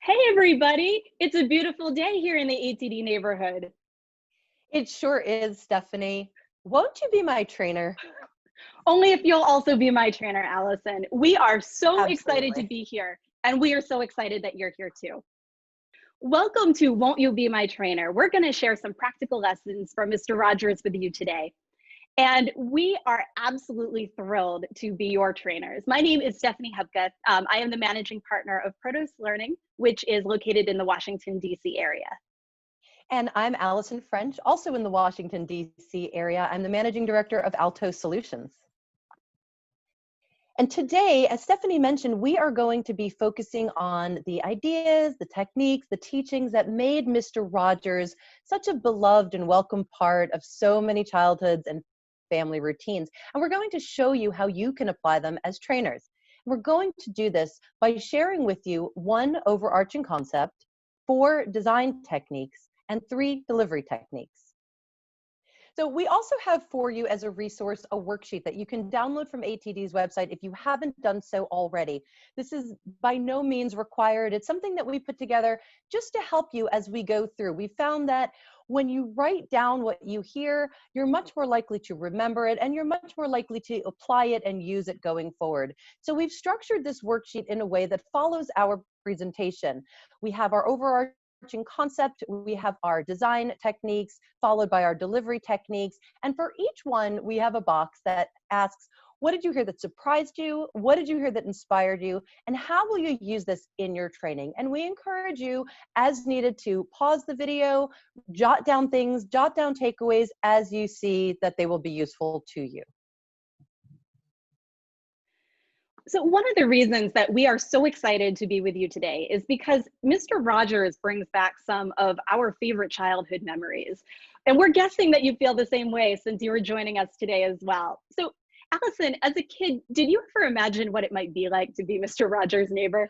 Hey everybody, it's a beautiful day here in the ATD neighborhood. It sure is, Stephanie. Won't you be my trainer? Only if you'll also be my trainer, Allison. We are so excited to Absolutely. be here, and we are so excited that you're here too. Welcome to Won't You Be My Trainer? We're going to share some practical lessons from Mr. Rogers with you today. And we are absolutely thrilled to be your trainers. My name is Stephanie Hupka. I am the managing partner of Protos Learning, which is located in the Washington, D.C. area. And I'm Allison French, also in the Washington, D.C. area. I'm the managing director of Alto Solutions. And today, as Stephanie mentioned, we are going to be focusing on the ideas, the techniques, the teachings that made Mr. Rogers such a beloved and welcome part of so many childhoods and family routines. And we're going to show you how you can apply them as trainers. We're going to do this by sharing with you 1 overarching concept, 4 design techniques, and 3 delivery techniques. So we also have for you as a resource a worksheet that you can download from ATD's website if you haven't done so already. This is by no means required. It's something that we put together just to help you as we go through. We found that when you write down what you hear, you're much more likely to remember it, and you're much more likely to apply it and use it going forward. So we've structured this worksheet in a way that follows our presentation. We have our overarching concept, we have our design techniques, followed by our delivery techniques. And for each one, we have a box that asks, what did you hear that surprised you? What did you hear that inspired you? And how will you use this in your training? And we encourage you, as needed, to pause the video, jot down things, jot down takeaways as you see that they will be useful to you. So one of the reasons that we are so excited to be with you today is because Mr. Rogers brings back some of our favorite childhood memories. And we're guessing that you feel the same way since you were joining us today as well. So Allison, as a kid, did you ever imagine what it might be like to be Mr. Rogers' neighbor?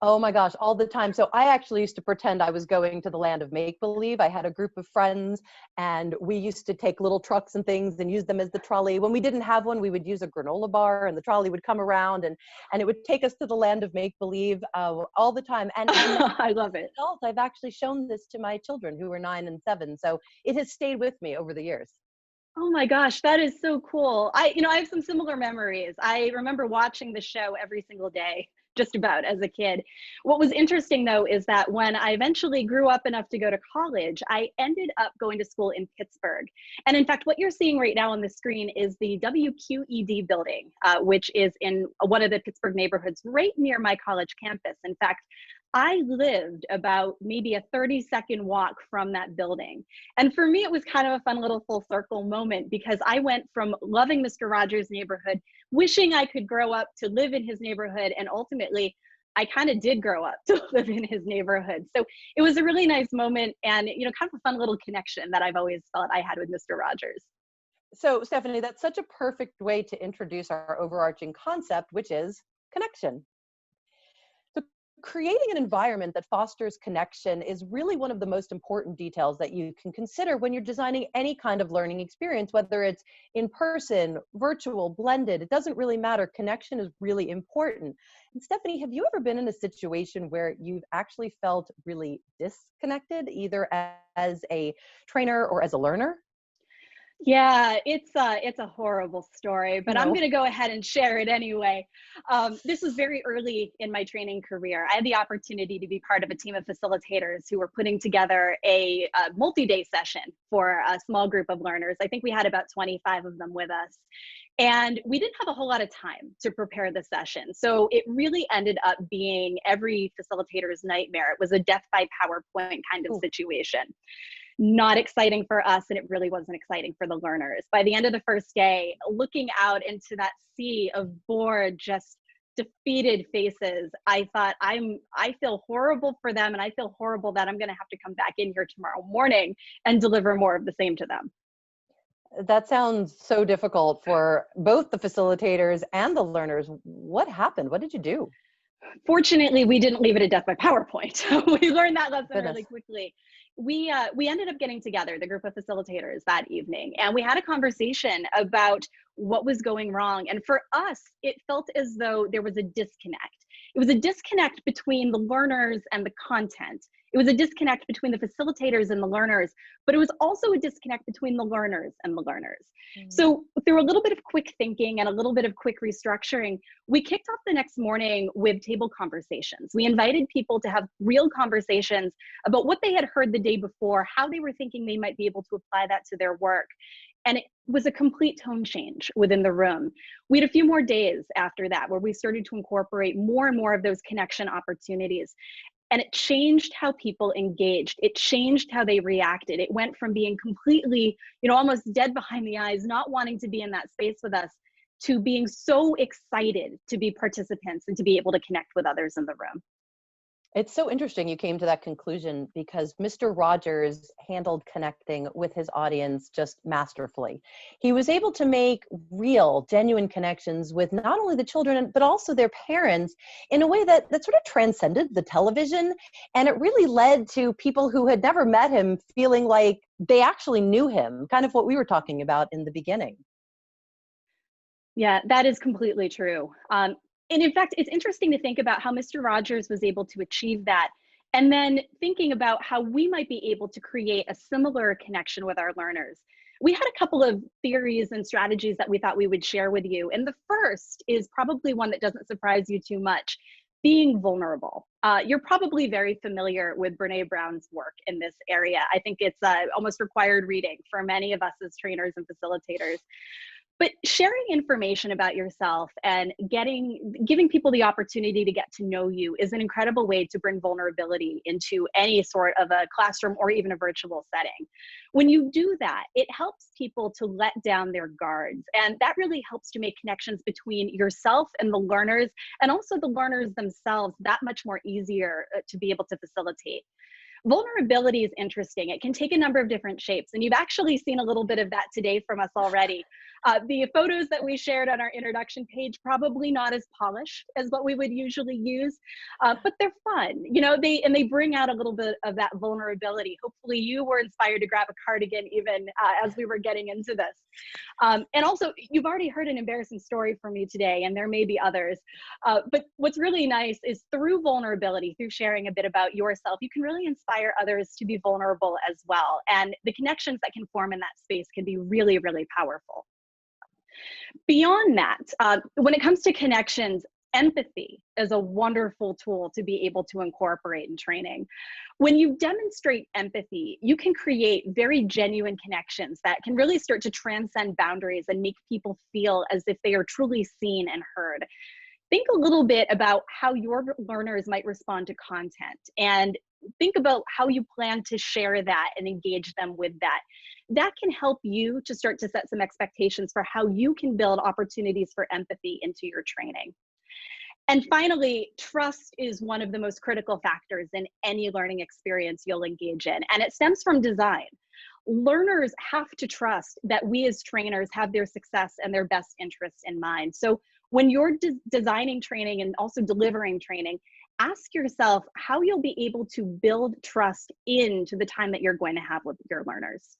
Oh my gosh, all the time. So I actually used to pretend I was going to the land of make-believe. I had a group of friends and we used to take little trucks and things and use them as the trolley. When we didn't have one, we would use a granola bar and the trolley would come around and it would take us to the land of make-believe all the time. And now, I love it. as an adult, I've actually shown this to my children who are 9 and 7. So it has stayed with me over the years. Oh my gosh, that is so cool. I have some similar memories. I remember watching the show every single day, just about as a kid. What was interesting though is that when I eventually grew up enough to go to college, I ended up going to school in Pittsburgh. And in fact, what you're seeing right now on the screen is the WQED building, which is in one of the Pittsburgh neighborhoods right near my college campus. In fact, I lived about maybe a 30-second walk from that building. And for me, it was kind of a fun little full circle moment because I went from loving Mr. Rogers' neighborhood, wishing I could grow up to live in his neighborhood, and ultimately, I kind of did grow up to live in his neighborhood. So it was a really nice moment and, kind of a fun little connection that I've always felt I had with Mr. Rogers. So Stephanie, that's such a perfect way to introduce our overarching concept, which is connection. Creating an environment that fosters connection is really one of the most important details that you can consider when you're designing any kind of learning experience, whether it's in person, virtual, blended, it doesn't really matter. Connection is really important. And Stephanie, have you ever been in a situation where you've actually felt really disconnected, either as a trainer or as a learner? Yeah, it's a horrible story, but I'm No. going to go ahead and share it anyway. This was very early in my training career. I had the opportunity to be part of a team of facilitators who were putting together a multi-day session for a small group of learners. I think we had about 25 of them with us. And we didn't have a whole lot of time to prepare the session. So it really ended up being every facilitator's nightmare. It was a death by PowerPoint kind of situation. Not exciting for us, and it really wasn't exciting for the learners. By the end of the first day, looking out into that sea of bored, just defeated faces, I thought, I feel horrible for them, and I feel horrible that I'm going to have to come back in here tomorrow morning and deliver more of the same to them. That sounds so difficult for both the facilitators and the learners. What happened? What did you do? Fortunately, we didn't leave it a death by PowerPoint. We learned that lesson Goodness. really quickly. We ended up getting together, the group of facilitators, that evening, and we had a conversation about what was going wrong. And for us, it felt as though there was a disconnect. It was a disconnect between the learners and the content. It was a disconnect between the facilitators and the learners, but it was also a disconnect between the learners and the learners. So through a little bit of quick thinking and a little bit of quick restructuring, we kicked off the next morning with table conversations. We invited people to have real conversations about what they had heard the day before, how they were thinking they might be able to apply that to their work. And it was a complete tone change within the room. We had a few more days after that where we started to incorporate more and more of those connection opportunities. And it changed how people engaged. It changed how they reacted. It went from being completely, almost dead behind the eyes, not wanting to be in that space with us, to being so excited to be participants and to be able to connect with others in the room. It's so interesting you came to that conclusion because Mr. Rogers handled connecting with his audience just masterfully. He was able to make real, genuine connections with not only the children, but also their parents in a way that sort of transcended the television. And it really led to people who had never met him feeling like they actually knew him, kind of what we were talking about in the beginning. Yeah, that is completely true. And in fact, it's interesting to think about how Mr. Rogers was able to achieve that. And then thinking about how we might be able to create a similar connection with our learners. We had a couple of theories and strategies that we thought we would share with you. And the first is probably one that doesn't surprise you too much: being vulnerable. You're probably very familiar with Brene Brown's work in this area. I think it's almost required reading for many of us as trainers and facilitators. But sharing information about yourself and giving people the opportunity to get to know you is an incredible way to bring vulnerability into any sort of a classroom or even a virtual setting. When you do that, it helps people to let down their guards, and that really helps to make connections between yourself and the learners, and also the learners themselves, that much more easier to be able to facilitate. Vulnerability is interesting. It can take a number of different shapes, and you've actually seen a little bit of that today from us already. The photos that we shared on our introduction page, probably not as polished as what we would usually use, but they're fun. They bring out a little bit of that vulnerability. Hopefully you were inspired to grab a cardigan even as we were getting into this. And also, you've already heard an embarrassing story from me today, and there may be others. But what's really nice is through vulnerability, through sharing a bit about yourself, you can really inspire others to be vulnerable as well. And the connections that can form in that space can be really, really powerful. Beyond that, when it comes to connections, empathy is a wonderful tool to be able to incorporate in training. When you demonstrate empathy, you can create very genuine connections that can really start to transcend boundaries and make people feel as if they are truly seen and heard. Think a little bit about how your learners might respond to content, and think about how you plan to share that and engage them with that. That can help you to start to set some expectations for how you can build opportunities for empathy into your training. And finally, trust is one of the most critical factors in any learning experience you'll engage in, and it stems from design. Learners have to trust that we as trainers have their success and their best interests in mind. So when you're designing training and also delivering training, ask yourself how you'll be able to build trust into the time that you're going to have with your learners.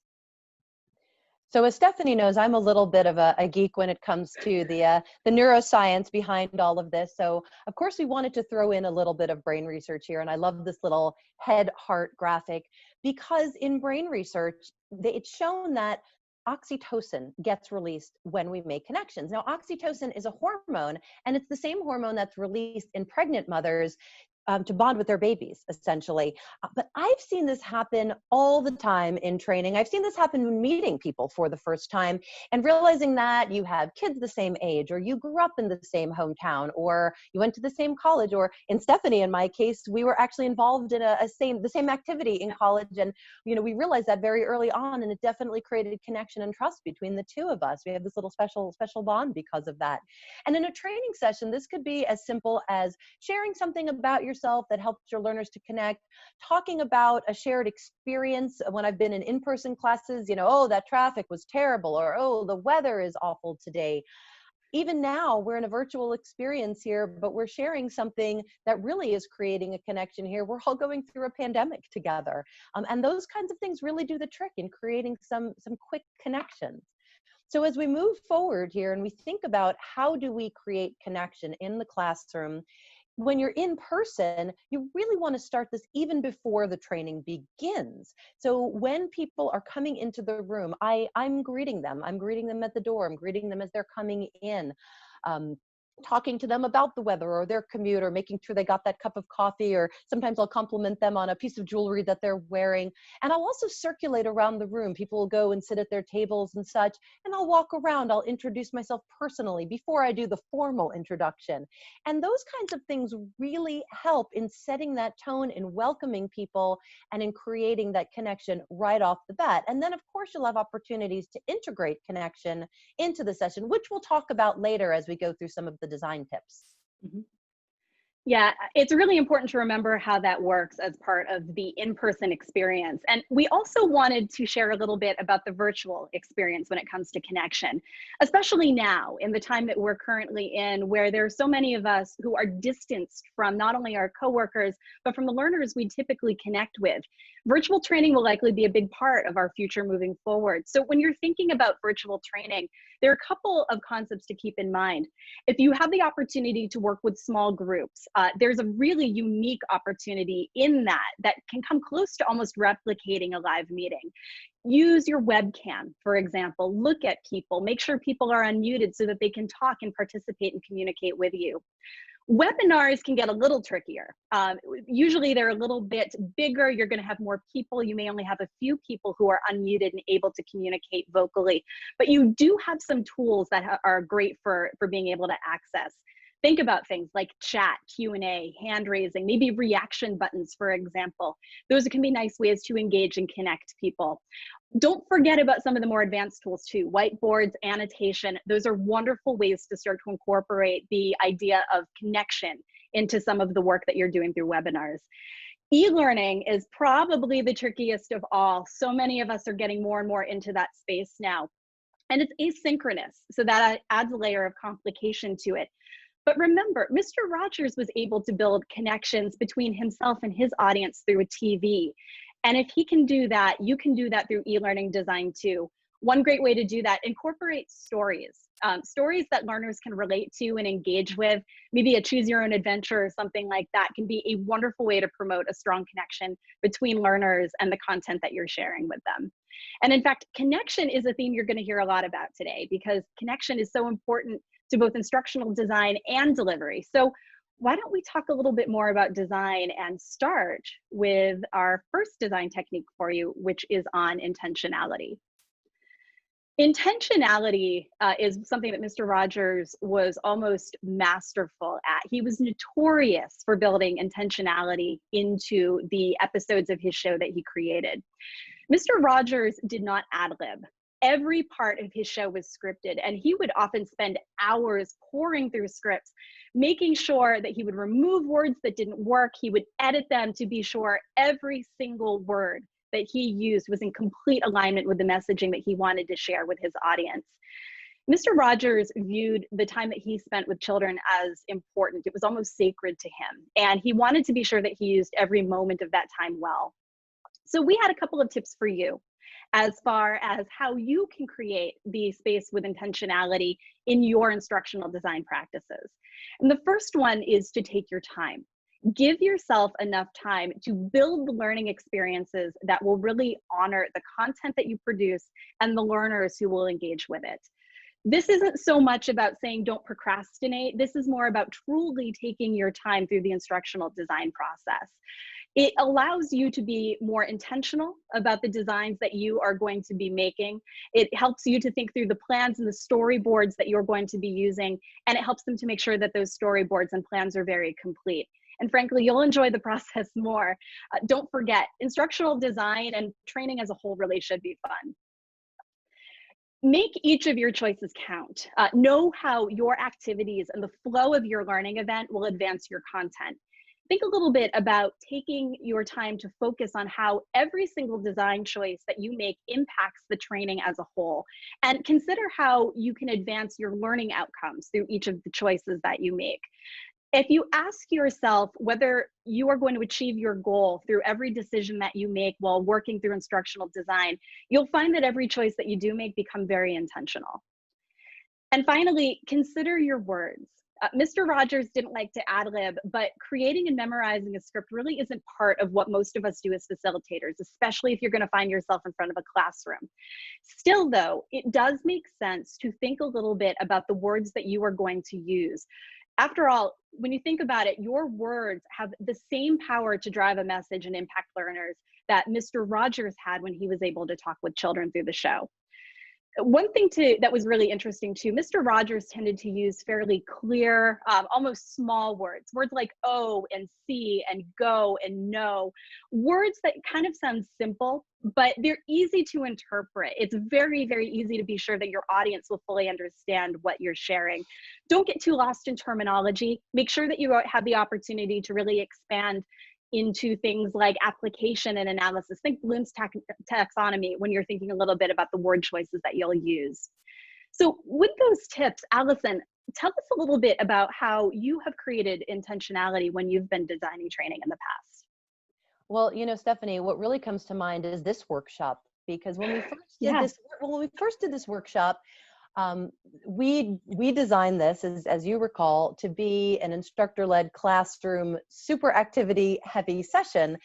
So as Stephanie knows, I'm a little bit of a geek when it comes to the neuroscience behind all of this. So of course we wanted to throw in a little bit of brain research here. And I love this little head-heart graphic because in brain research, it's shown that oxytocin gets released when we make connections. Now, oxytocin is a hormone, and it's the same hormone that's released in pregnant mothers to bond with their babies, essentially. But I've seen this happen all the time in training. I've seen this happen when meeting people for the first time and realizing that you have kids the same age, or you grew up in the same hometown, or you went to the same college, or in Stephanie and my case, we were actually involved in the same activity in college. And, we realized that very early on, and it definitely created connection and trust between the two of us. We have this little special bond because of that. And in a training session, this could be as simple as sharing something about yourself that helps your learners to connect, talking about a shared experience. When I've been in in-person classes, oh, that traffic was terrible, or oh, the weather is awful today. Even now, we're in a virtual experience here, but we're sharing something that really is creating a connection here. We're all going through a pandemic together. And those kinds of things really do the trick in creating some quick connections. So as we move forward here and we think about how do we create connection in the classroom, when you're in person, you really want to start this even before the training begins. So when people are coming into the room, I'm greeting them. I'm greeting them at the door. I'm greeting them as they're coming in. Talking to them about the weather or their commute, or making sure they got that cup of coffee, or sometimes I'll compliment them on a piece of jewelry that they're wearing. And I'll also circulate around the room. People will go and sit at their tables and such, and I'll walk around. I'll introduce myself personally before I do the formal introduction. And those kinds of things really help in setting that tone, in welcoming people, and in creating that connection right off the bat. And then of course you'll have opportunities to integrate connection into the session, which we'll talk about later as we go through some of the design tips. Mhm. Yeah, it's really important to remember how that works as part of the in-person experience. And we also wanted to share a little bit about the virtual experience when it comes to connection, especially now in the time that we're currently in, where there are so many of us who are distanced from not only our coworkers, but from the learners we typically connect with. Virtual training will likely be a big part of our future moving forward. So when you're thinking about virtual training, there are a couple of concepts to keep in mind. If you have the opportunity to work with small groups, there's a really unique opportunity in that can come close to almost replicating a live meeting. Use your webcam, for example. Look at people. Make sure people are unmuted so that they can talk and participate and communicate with you. Webinars can get a little trickier. Usually they're a little bit bigger. You're going to have more people. You may only have a few people who are unmuted and able to communicate vocally, but you do have some tools that are great for being able to access. Think about things like chat, Q&A, hand raising, maybe reaction buttons, for example. Those can be nice ways to engage and connect people. Don't forget about some of the more advanced tools too. Whiteboards, annotation, those are wonderful ways to start to incorporate the idea of connection into some of the work that you're doing through webinars. E-learning is probably the trickiest of all. So many of us are getting more and more into that space now. And it's asynchronous, so that adds a layer of complication to it. But remember, Mr. Rogers was able to build connections between himself and his audience through a TV. And if he can do that, you can do that through e-learning design too. One great way to do that, incorporate stories. Stories that learners can relate to and engage with. Maybe a choose your own adventure or something like that can be a wonderful way to promote a strong connection between learners and the content that you're sharing with them. And in fact, connection is a theme you're going to hear a lot about today, because connection is so important to both instructional design and delivery. So why don't we talk a little bit more about design and start with our first design technique for you, which is on intentionality. Intentionality is something that Mr. Rogers was almost masterful at. He was notorious for building intentionality into the episodes of his show that he created. Mr. Rogers did not ad-lib. Every part of his show was scripted, and he would often spend hours pouring through scripts, making sure that he would remove words that didn't work. He would edit them to be sure every single word that he used was in complete alignment with the messaging that he wanted to share with his audience. Mr. Rogers viewed the time that he spent with children as important. It was almost sacred to him, and he wanted to be sure that he used every moment of that time well. So we had a couple of tips for you as far as how you can create the space with intentionality in your instructional design practices. And the first one is to take your time. Give yourself enough time to build the learning experiences that will really honor the content that you produce and the learners who will engage with it. This isn't so much about saying don't procrastinate. This is more about truly taking your time through the instructional design process. It allows you to be more intentional about the designs that you are going to be making. It helps you to think through the plans and the storyboards that you're going to be using, and it helps them to make sure that those storyboards and plans are very complete. And frankly, you'll enjoy the process more. Don't forget, instructional design and training as a whole really should be fun. Make each of your choices count. Know how your activities and the flow of your learning event will advance your content. Think a little bit about taking your time to focus on how every single design choice that you make impacts the training as a whole, and consider how you can advance your learning outcomes through each of the choices that you make. If you ask yourself whether you are going to achieve your goal through every decision that you make while working through instructional design, you'll find that every choice that you do make become very intentional. And finally, consider your words. Mr. Rogers didn't like to ad lib, but creating and memorizing a script really isn't part of what most of us do as facilitators, especially if you're going to find yourself in front of a classroom. Still, though, it does make sense to think a little bit about the words that you are going to use. After all, when you think about it, your words have the same power to drive a message and impact learners that Mr. Rogers had when he was able to talk with children through the show. One thing that was really interesting too, Mr. Rogers tended to use fairly clear, almost small words like oh and see and go and no, words that kind of sound simple, but they're easy to interpret. It's very, very easy to be sure that your audience will fully understand what you're sharing. Don't get too lost in terminology. Make sure that you have the opportunity to really expand into things like application and analysis. Think Bloom's taxonomy when you're thinking a little bit about the word choices that you'll use. So with those tips, Allison, tell us a little bit about how you have created intentionality when you've been designing training in the past. Well, Stephanie, what really comes to mind is this workshop, because when we first did this workshop, we designed this, as you recall, to be an instructor-led classroom, super activity-heavy session.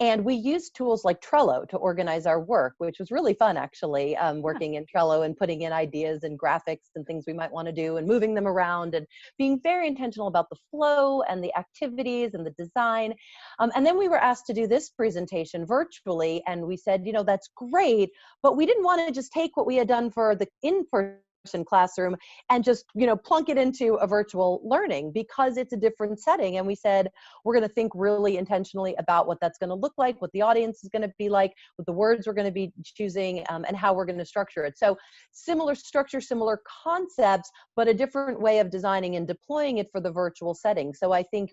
And we used tools like Trello to organize our work, which was really fun, actually, working in Trello and putting in ideas and graphics and things we might want to do and moving them around and being very intentional about the flow and the activities and the design. And then we were asked to do this presentation virtually, and we said, that's great, but we didn't want to just take what we had done for the in-person classroom and just plunk it into a virtual learning, because it's a different setting. And we said we're going to think really intentionally about what that's going to look like, what the audience is going to be like, what the words we're going to be choosing, and how we're going to structure it. So similar structure, similar concepts, but a different way of designing and deploying it for the virtual setting. So I think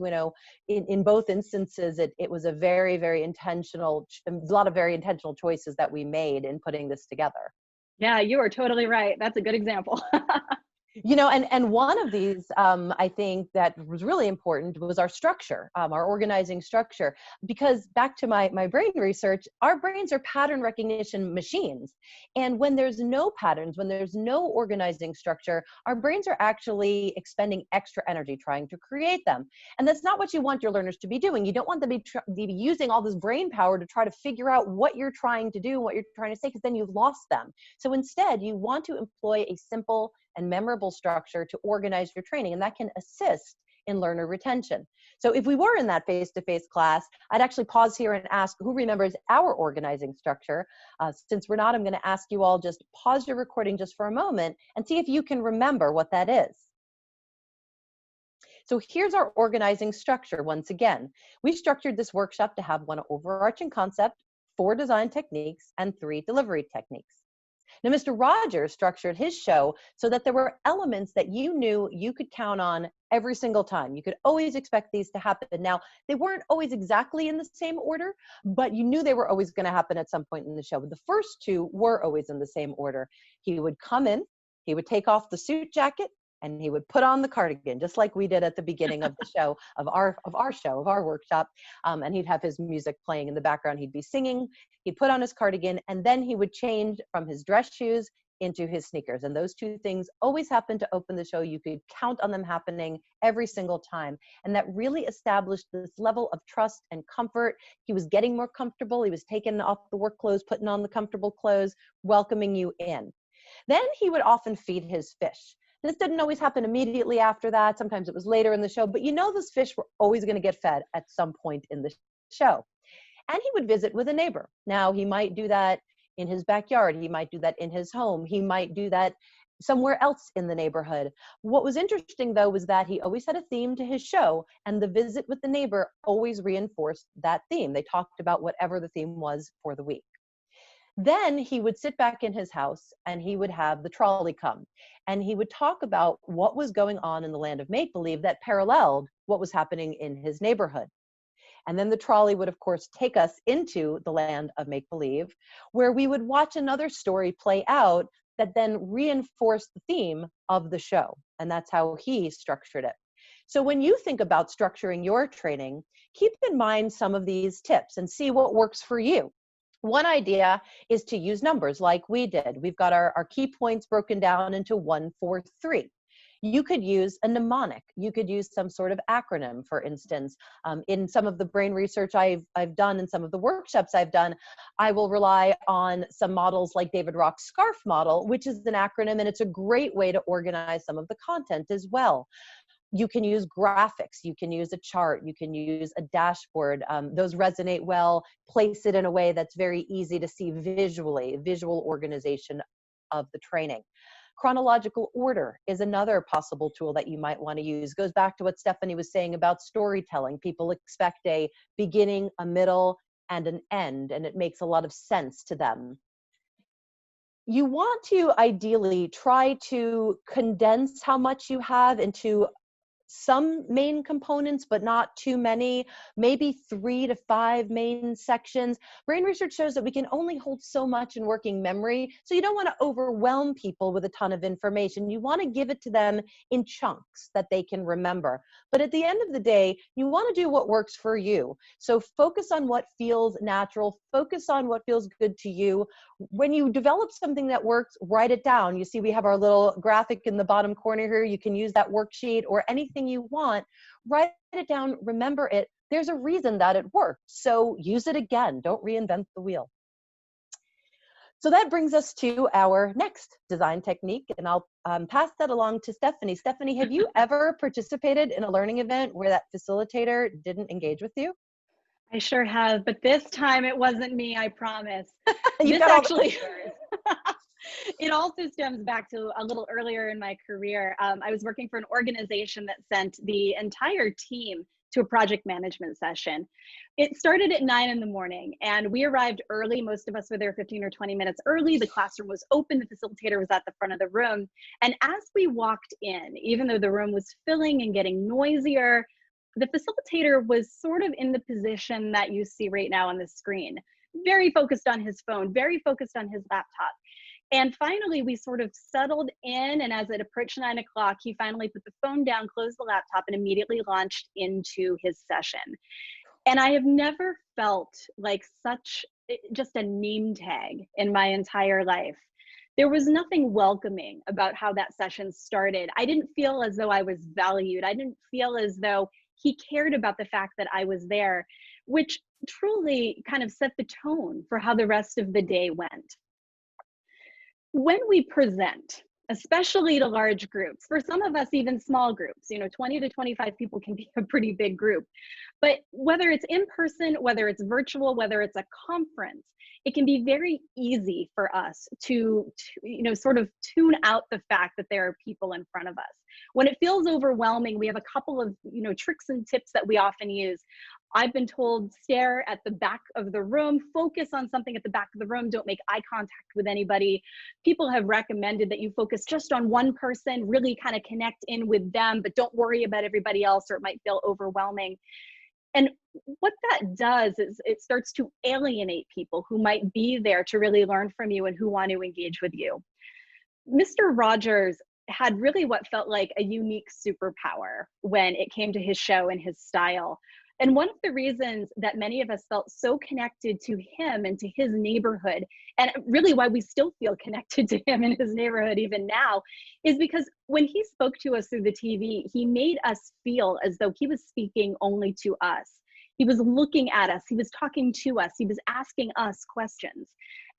in both instances it was a very, very intentional, a lot of very intentional choices that we made in putting this together. Yeah, you are totally right. That's a good example. And one of these, I think that was really important was our structure, our organizing structure, because back to my brain research, our brains are pattern recognition machines. And when there's no patterns, when there's no organizing structure, our brains are actually expending extra energy trying to create them. And that's not what you want your learners to be doing. You don't want them to be using all this brain power to try to figure out what you're trying to do, what you're trying to say, because then you've lost them. So instead, you want to employ a simple and memorable structure to organize your training, and that can assist in learner retention. So if we were in that face-to-face class, I'd actually pause here and ask who remembers our organizing structure. Since we're not, I'm going to ask you all just pause your recording just for a moment and see if you can remember what that is. So here's our organizing structure. Once again, we structured this workshop to have one overarching concept, 4 design techniques, and 3 delivery techniques. Now, Mr. Rogers structured his show so that there were elements that you knew you could count on every single time. You could always expect these to happen. Now, they weren't always exactly in the same order, but you knew they were always going to happen at some point in the show. But the first 2 were always in the same order. He would come in, he would take off the suit jacket, and he would put on the cardigan, just like we did at the beginning of the show, of our workshop. And he'd have his music playing in the background. He'd be singing, he'd put on his cardigan, and then he would change from his dress shoes into his sneakers. And those 2 things always happened to open the show. You could count on them happening every single time. And that really established this level of trust and comfort. He was getting more comfortable. He was taking off the work clothes, putting on the comfortable clothes, welcoming you in. Then he would often feed his fish. This didn't always happen immediately after that. Sometimes it was later in the show, but those fish were always going to get fed at some point in the show. And he would visit with a neighbor. Now, he might do that in his backyard. He might do that in his home. He might do that somewhere else in the neighborhood. What was interesting, though, was that he always had a theme to his show, and the visit with the neighbor always reinforced that theme. They talked about whatever the theme was for the week. Then he would sit back in his house and he would have the trolley come, and he would talk about what was going on in the land of make-believe that paralleled what was happening in his neighborhood. And then the trolley would, of course, take us into the land of make-believe, where we would watch another story play out that then reinforced the theme of the show. And that's how he structured it. So when you think about structuring your training, keep in mind some of these tips and see what works for you. One idea is to use numbers like we did. We've got our key points broken down into 1, 4, 3. You could use a mnemonic. You could use some sort of acronym, for instance. In some of the brain research I've done, and some of the workshops I've done, I will rely on some models like David Rock's SCARF model, which is an acronym, and it's a great way to organize some of the content as well. You can use graphics, you can use a chart, you can use a dashboard. Those resonate well. Place it in a way that's very easy to see visually, visual organization of the training. Chronological order is another possible tool that you might want to use. Goes back to what Stephanie was saying about storytelling. People expect a beginning, a middle, and an end, and it makes a lot of sense to them. You want to ideally try to condense how much you have into some main components, but not too many, maybe 3 to 5 main sections. Brain research shows that we can only hold so much in working memory, so you don't want to overwhelm people with a ton of information. You want to give it to them in chunks that they can remember. But at the end of the day, you want to do what works for you. So focus on what feels natural, focus on what feels good to you. When you develop something that works, write it down. You see we have our little graphic in the bottom corner here. You can use that worksheet or anything you want. Write it down, remember it. There's a reason that it worked. So use it again. Don't reinvent the wheel. So that brings us to our next design technique, and I'll pass that along to Stephanie. Stephanie, have you ever participated in a learning event where that facilitator didn't engage with you? I sure have, but this time it wasn't me, I promise. You've This got all the actually, answers. it also stems back to a little earlier in my career. I was working for an organization that sent the entire team to a project management session. It started at 9 in the morning, and we arrived early. Most of us were there 15 or 20 minutes early. The classroom was open. The facilitator was at the front of the room. And as we walked in, even though the room was filling and getting noisier, the facilitator was sort of in the position that you see right now on the screen, very focused on his phone, very focused on his laptop. And finally, we sort of settled in, and as it approached 9 o'clock, he finally put the phone down, closed the laptop, and immediately launched into his session. And I have never felt like such just a name tag in my entire life. There was nothing welcoming about how that session started. I didn't feel as though I was valued. I didn't feel as though he cared about the fact that I was there, which truly kind of set the tone for how the rest of the day went. When we present, especially to large groups, for some of us, even small groups, 20 to 25 people can be a pretty big group. But whether it's in person, whether it's virtual, whether it's a conference, it can be very easy for us to sort of tune out the fact that there are people in front of us. When it feels overwhelming, we have a couple of, tricks and tips that we often use. I've been told stare at the back of the room, focus on something at the back of the room, don't make eye contact with anybody. People have recommended that you focus just on one person, really kind of connect in with them, but don't worry about everybody else or it might feel overwhelming. And what that does is it starts to alienate people who might be there to really learn from you and who want to engage with you. Mr. Rogers had really what felt like a unique superpower when it came to his show and his style. And one of the reasons that many of us felt so connected to him and to his neighborhood, and really why we still feel connected to him and his neighborhood even now, is because when he spoke to us through the TV, he made us feel as though he was speaking only to us. He was looking at us, he was talking to us, he was asking us questions.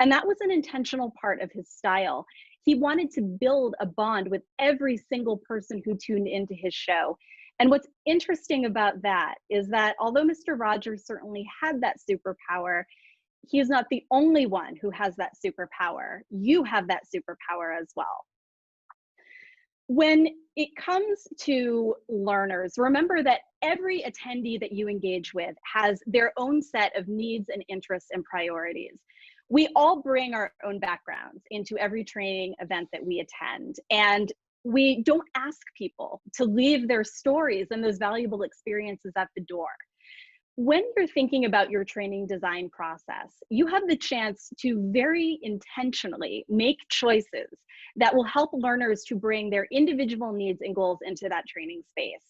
And that was an intentional part of his style. He wanted to build a bond with every single person who tuned into his show. And what's interesting about that is that although Mr. Rogers certainly had that superpower, he is not the only one who has that superpower. You have that superpower as well. When it comes to learners, remember that every attendee that you engage with has their own set of needs and interests and priorities. We all bring our own backgrounds into every training event that we attend, and we don't ask people to leave their stories and those valuable experiences at the door. When you're thinking about your training design process, you have the chance to very intentionally make choices that will help learners to bring their individual needs and goals into that training space.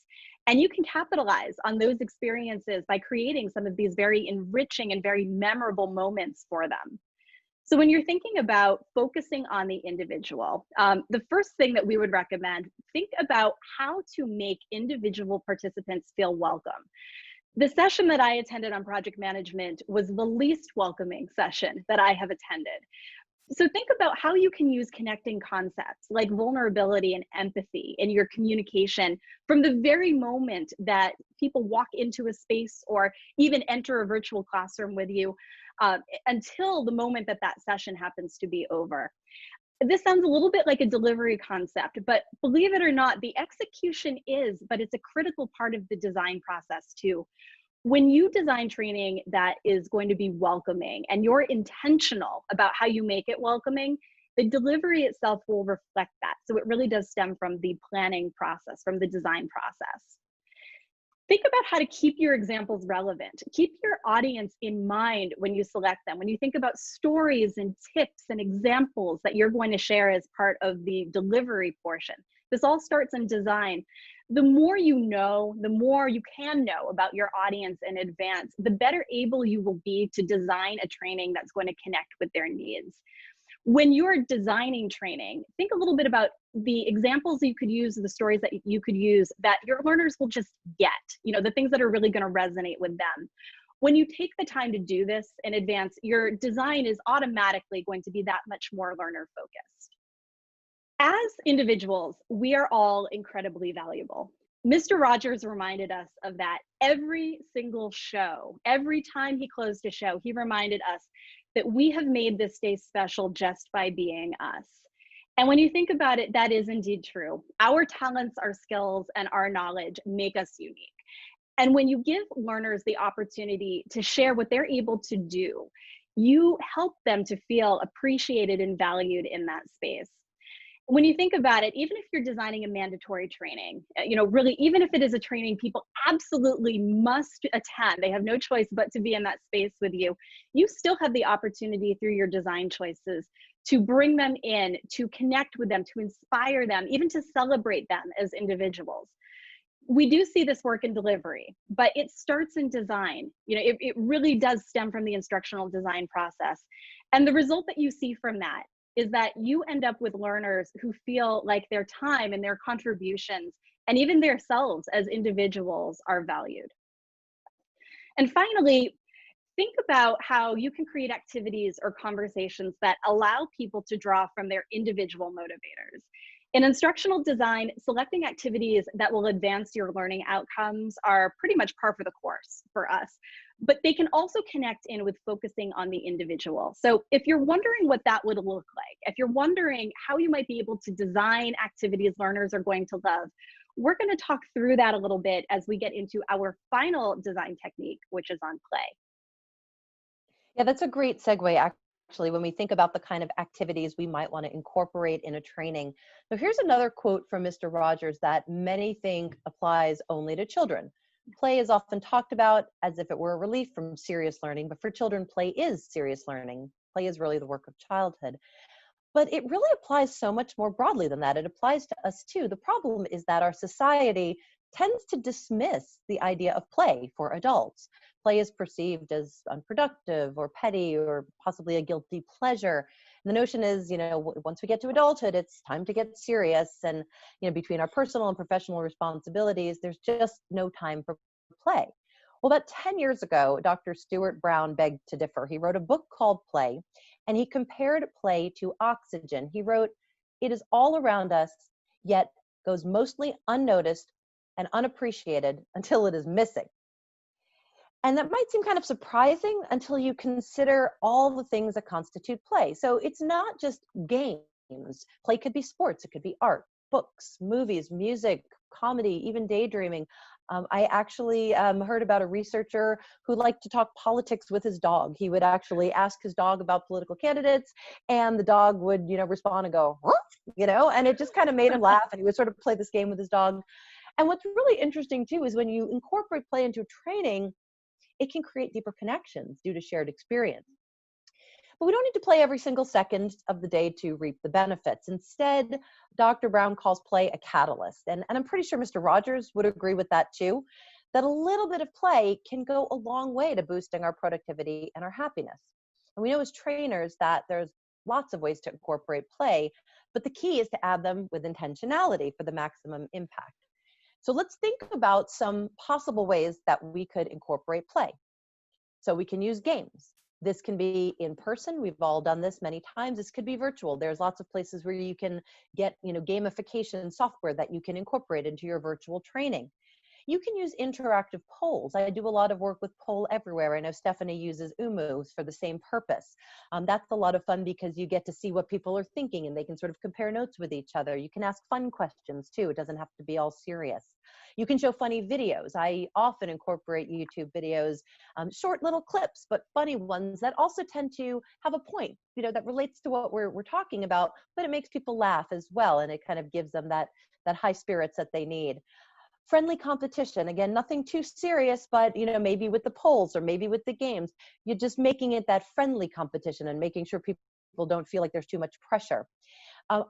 And you can capitalize on those experiences by creating some of these very enriching and very memorable moments for them. So when you're thinking about focusing on the individual, the first thing that we would recommend, think about how to make individual participants feel welcome. The session that I attended on project management was the least welcoming session that I have attended. So think about how you can use connecting concepts like vulnerability and empathy in your communication from the very moment that people walk into a space or even enter a virtual classroom with you, until the moment that that session happens to be over. This sounds a little bit like a delivery concept, but believe it or not, the execution is, but it's a critical part of the design process too. When you design training that is going to be welcoming and you're intentional about how you make it welcoming, the delivery itself will reflect that. So it really does stem from the planning process, from the design process. Think about how to keep your examples relevant. Keep your audience in mind when you select them. When you think about stories and tips and examples that you're going to share as part of the delivery portion. This all starts in design. The more you know, the more you can know about your audience in advance, the better able you will be to design a training that's going to connect with their needs. When you're designing training, think a little bit about the examples you could use, the stories that you could use that your learners will just get, the things that are really going to resonate with them. When you take the time to do this in advance, your design is automatically going to be that much more learner focused. As individuals, we are all incredibly valuable. Mr. Rogers reminded us of that every single show. Every time he closed a show, he reminded us that we have made this day special just by being us. And when you think about it, that is indeed true. Our talents, our skills, and our knowledge make us unique. And when you give learners the opportunity to share what they're able to do, you help them to feel appreciated and valued in that space. When you think about it, even if you're designing a mandatory training, really, even if it is a training people absolutely must attend, they have no choice but to be in that space with you, you still have the opportunity through your design choices to bring them in, to connect with them, to inspire them, even to celebrate them as individuals. We do see this work in delivery, but it starts in design. It really does stem from the instructional design process. And the result that you see from that is that you end up with learners who feel like their time and their contributions and even themselves as individuals are valued. And finally, think about how you can create activities or conversations that allow people to draw from their individual motivators. In instructional design, selecting activities that will advance your learning outcomes are pretty much par for the course for us, but they can also connect in with focusing on the individual. So if you're wondering what that would look like, if you're wondering how you might be able to design activities learners are going to love, we're going to talk through that a little bit as we get into our final design technique, which is on play. Yeah, that's a great segue, actually, when we think about the kind of activities we might want to incorporate in a training. So here's another quote from Mr. Rogers that many think applies only to children. Play is often talked about as if it were a relief from serious learning, but for children, play is serious learning. Play is really the work of childhood. But it really applies so much more broadly than that. It applies to us too. The problem is that our society tends to dismiss the idea of play for adults. Play is perceived as unproductive or petty or possibly a guilty pleasure. And the notion is, once we get to adulthood, it's time to get serious. And, between our personal and professional responsibilities, there's just no time for play. Well, about 10 years ago, Dr. Stuart Brown begged to differ. He wrote a book called Play, and he compared play to oxygen. He wrote, "It is all around us, yet goes mostly unnoticed and unappreciated until it is missing." And that might seem kind of surprising until you consider all the things that constitute play. So it's not just games. Play could be sports, it could be art, books, movies, music, comedy, even daydreaming. I actually heard about a researcher who liked to talk politics with his dog. He would actually ask his dog about political candidates, and the dog would, respond and go, "Huh?" And it just kind of made him laugh, and he would sort of play this game with his dog. And what's really interesting too is when you incorporate play into training, it can create deeper connections due to shared experience. But we don't need to play every single second of the day to reap the benefits. Instead, Dr. Brown calls play a catalyst. And I'm pretty sure Mr. Rogers would agree with that too, that a little bit of play can go a long way to boosting our productivity and our happiness. And we know as trainers that there's lots of ways to incorporate play, but the key is to add them with intentionality for the maximum impact. So let's think about some possible ways that we could incorporate play. So we can use games. This can be in person. We've all done this many times. This could be virtual. There's lots of places where you can get, gamification software that you can incorporate into your virtual training. You can use interactive polls. I do a lot of work with Poll Everywhere. I know Stephanie uses Umu for the same purpose. That's a lot of fun because you get to see what people are thinking and they can sort of compare notes with each other. You can ask fun questions too. It doesn't have to be all serious. You can show funny videos. I often incorporate YouTube videos, short little clips, but funny ones that also tend to have a point, that relates to what we're talking about, but it makes people laugh as well. And it kind of gives them that high spirits that they need. Friendly competition, again, nothing too serious, but maybe with the polls or maybe with the games, you're just making it that friendly competition and making sure people don't feel like there's too much pressure.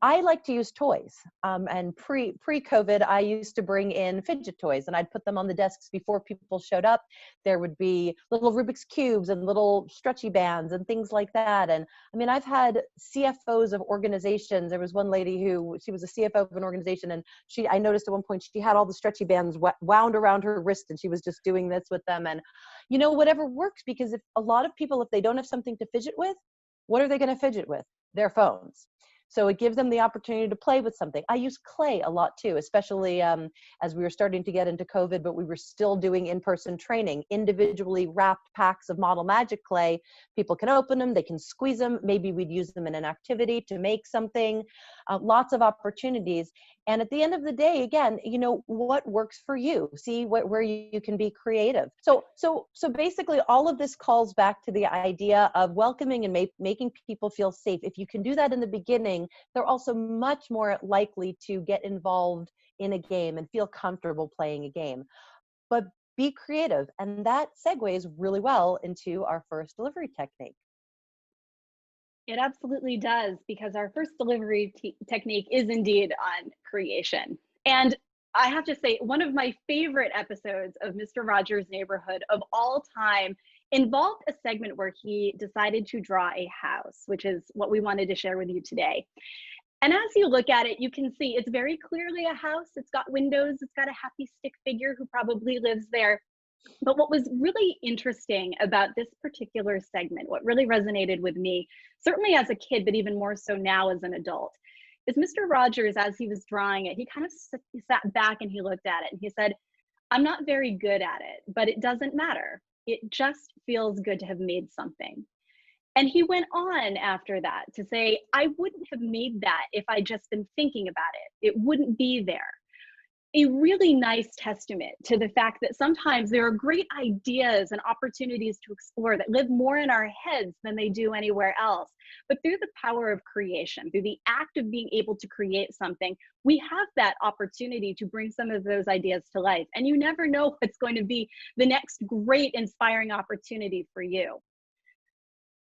I like to use toys, and pre-COVID, I used to bring in fidget toys, and I'd put them on the desks before people showed up. There would be little Rubik's Cubes and little stretchy bands and things like that. And I mean, I've had CFOs of organizations. There was one lady she was a CFO of an organization, and I noticed at one point she had all the stretchy bands wound around her wrist, and she was just doing this with them. And whatever works, because if a lot of people, if they don't have something to fidget with, what are they going to fidget with? Their phones. So it gives them the opportunity to play with something. I use clay a lot too, especially as we were starting to get into COVID, but we were still doing in-person training, individually wrapped packs of Model Magic clay. People can open them, they can squeeze them. Maybe we'd use them in an activity to make something, lots of opportunities. And at the end of the day, again, what works for you? See where you can be creative. So basically all of this calls back to the idea of welcoming and making people feel safe. If you can do that in the beginning, they're also much more likely to get involved in a game and feel comfortable playing a game. But be creative. And that segues really well into our first delivery technique. It absolutely does, because our first delivery technique is indeed on creation. And I have to say, one of my favorite episodes of Mr. Rogers' Neighborhood of all time involved a segment where he decided to draw a house, which is what we wanted to share with you today. And as you look at it, you can see it's very clearly a house. It's got windows. It's got a happy stick figure who probably lives there. But what was really interesting about this particular segment, what really resonated with me, certainly as a kid, but even more so now as an adult, is Mr. Rogers, as he was drawing it, he kind of sat back and he looked at it and he said, I'm not very good at it, but it doesn't matter. It just feels good to have made something. And he went on after that to say, I wouldn't have made that if I'd just been thinking about it. It wouldn't be there. A really nice testament to the fact that sometimes there are great ideas and opportunities to explore that live more in our heads than they do anywhere else. But through the power of creation, through the act of being able to create something, we have that opportunity to bring some of those ideas to life. And you never know what's going to be the next great inspiring opportunity for you.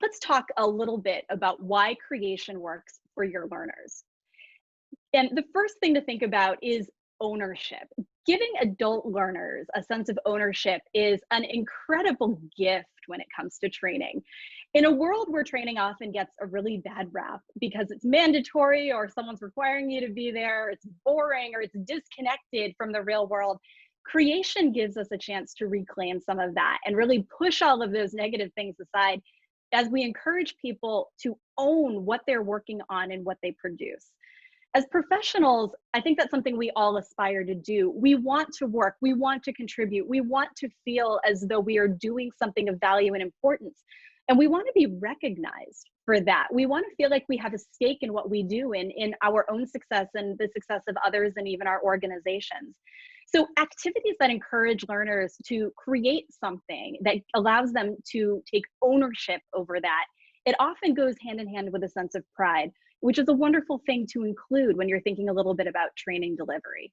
Let's talk a little bit about why creation works for your learners. And the first thing to think about is ownership. Giving adult learners a sense of ownership is an incredible gift when it comes to training. In a world where training often gets a really bad rap because it's mandatory or someone's requiring you to be there, it's boring or it's disconnected from the real world, creation gives us a chance to reclaim some of that and really push all of those negative things aside as we encourage people to own what they're working on and what they produce. As professionals, I think that's something we all aspire to do. We want to work, we want to contribute, we want to feel as though we are doing something of value and importance. And we want to be recognized for that. We want to feel like we have a stake in what we do in our own success and the success of others and even our organizations. So activities that encourage learners to create something that allows them to take ownership over that, it often goes hand in hand with a sense of pride, which is a wonderful thing to include when you're thinking a little bit about training delivery.